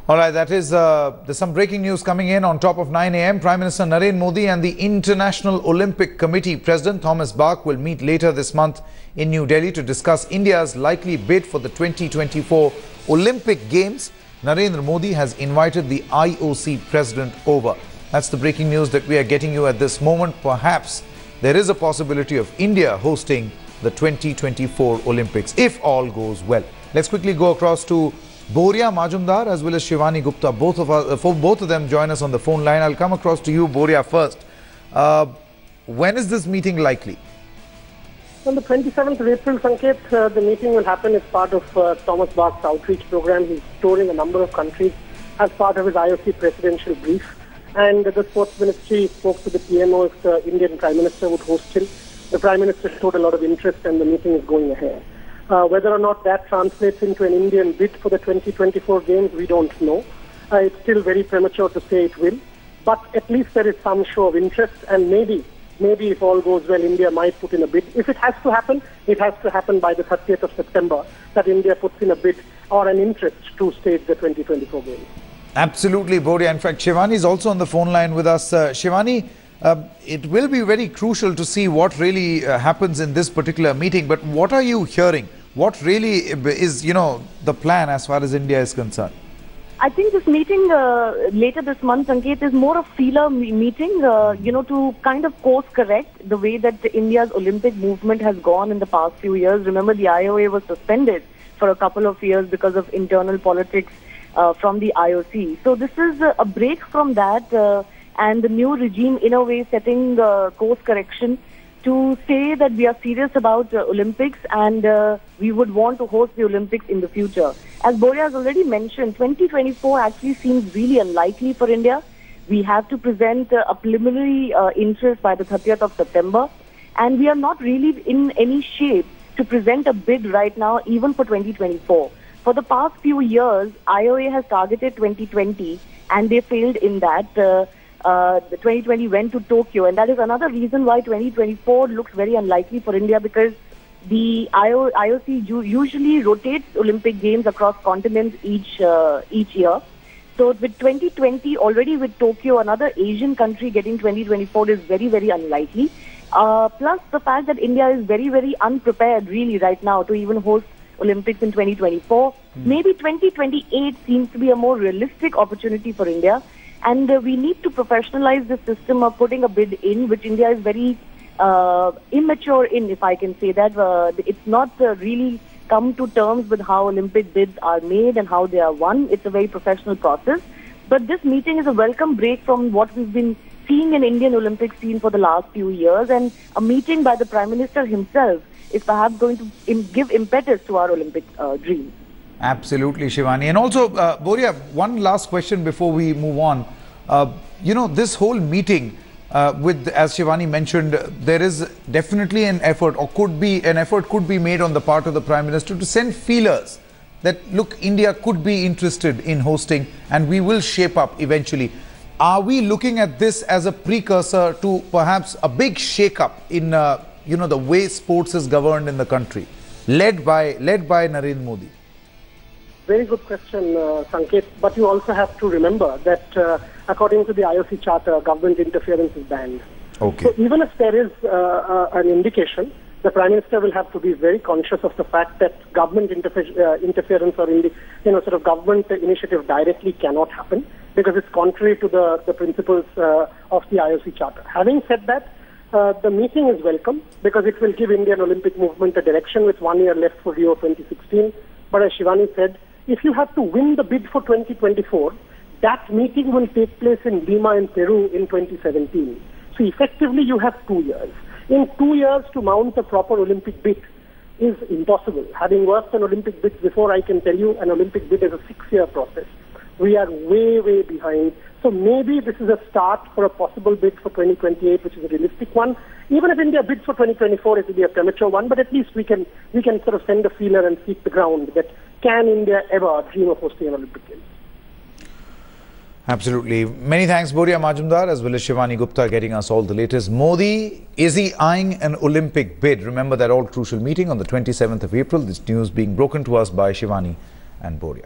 All right, there's some breaking news coming in on top of 9 a.m. Prime Minister Narendra Modi and the International Olympic Committee President Thomas Bach will meet later this month in New Delhi to discuss India's likely bid for the 2024 Olympic Games. Narendra Modi has invited the IOC President over. That's the breaking news that we are getting you at this moment. Perhaps there is a possibility of India hosting the 2024 Olympics if all goes well. Let's quickly go across to Boria Majumdar as well as Shivani Gupta. Both of them join us on the phone line. I'll come across to you, Boria, first. When is this meeting likely? On the 27th of April, Sanket, the meeting will happen as part of Thomas Bach's outreach program. He's touring a number of countries as part of his IOC presidential brief. And the Sports Ministry spoke to the PMO if the Indian Prime Minister would host him. The Prime Minister showed a lot of interest and the meeting is going ahead. Whether or not that translates into an Indian bid for the 2024 Games, we don't know. It's still very premature to say it will. But at least there is some show of interest, and maybe if all goes well, India might put in a bid. If it has to happen, it has to happen by the 30th of September, that India puts in a bid or an interest to stage the 2024 Games. Absolutely, Boria. In fact, Shivani is also on the phone line with us. Shivani, it will be very crucial to see what really happens in this particular meeting. But what are you hearing? What really is, the plan as far as India is concerned? I think this meeting later this month, Sanket, is more a feeler meeting, to kind of course correct the way that India's Olympic movement has gone in the past few years. Remember, the IOA was suspended for a couple of years because of internal politics from the IOC. So this is a break from that and the new regime, in a way, setting course correction to say that we are serious about Olympics and we would want to host the Olympics in the future. As Boria has already mentioned, 2024 actually seems really unlikely for India. We have to present a preliminary interest by the 30th of September, and we are not really in any shape to present a bid right now, even for 2024. For the past few years, IOA has targeted 2020 and they failed in that. The 2020 went to Tokyo, and that is another reason why 2024 looks very unlikely for India, because the IOC usually rotates Olympic Games across continents each year. So with 2020 already with Tokyo, another Asian country getting 2024 is very, very unlikely. Plus the fact that India is very, very unprepared really right now to even host Olympics in 2024. Maybe 2028 seems to be a more realistic opportunity for India. And we need to professionalize the system of putting a bid in, which India is very immature in, if I can say that. It's not really come to terms with how Olympic bids are made and how they are won. It's a very professional process. But this meeting is a welcome break from what we've been seeing in Indian Olympic scene for the last few years. And a meeting by the Prime Minister himself is perhaps going to give impetus to our Olympic dream. Absolutely, Shivani. And also, Boria, one last question before we move on. This whole meeting, as Shivani mentioned, there is definitely an effort, or could be made on the part of the Prime Minister to send feelers that, look, India could be interested in hosting and we will shape up eventually. Are we looking at this as a precursor to perhaps a big shake-up in, the way sports is governed in the country, led by Narendra Modi? Very good question, Sanket. But you also have to remember that according to the IOC charter, government interference is banned. Okay. So even if there is an indication, the Prime Minister will have to be very conscious of the fact that government interference or government initiative directly cannot happen, because it's contrary to the principles of the IOC charter. Having said that, the meeting is welcome because it will give Indian Olympic movement a direction with 1 year left for Rio 2016. But as Shivani said, if you have to win the bid for 2024, that meeting will take place in Lima in Peru in 2017. So effectively you have 2 years. In 2 years to mount a proper Olympic bid is impossible. Having worked on Olympic bids before, I can tell you an Olympic bid is a 6-year process. We are way, way behind. So maybe this is a start for a possible bid for 2028, which is a realistic one. Even if India bids for 2024, it will be a premature one, but at least we can sort of send a feeler and seek the ground that can India ever dream of hosting an Olympic Games? Absolutely. Many thanks, Boria Majumdar, as well as Shivani Gupta, getting us all the latest. Modi, is he eyeing an Olympic bid? Remember that all-crucial meeting on the 27th of April. This news being broken to us by Shivani and Boria.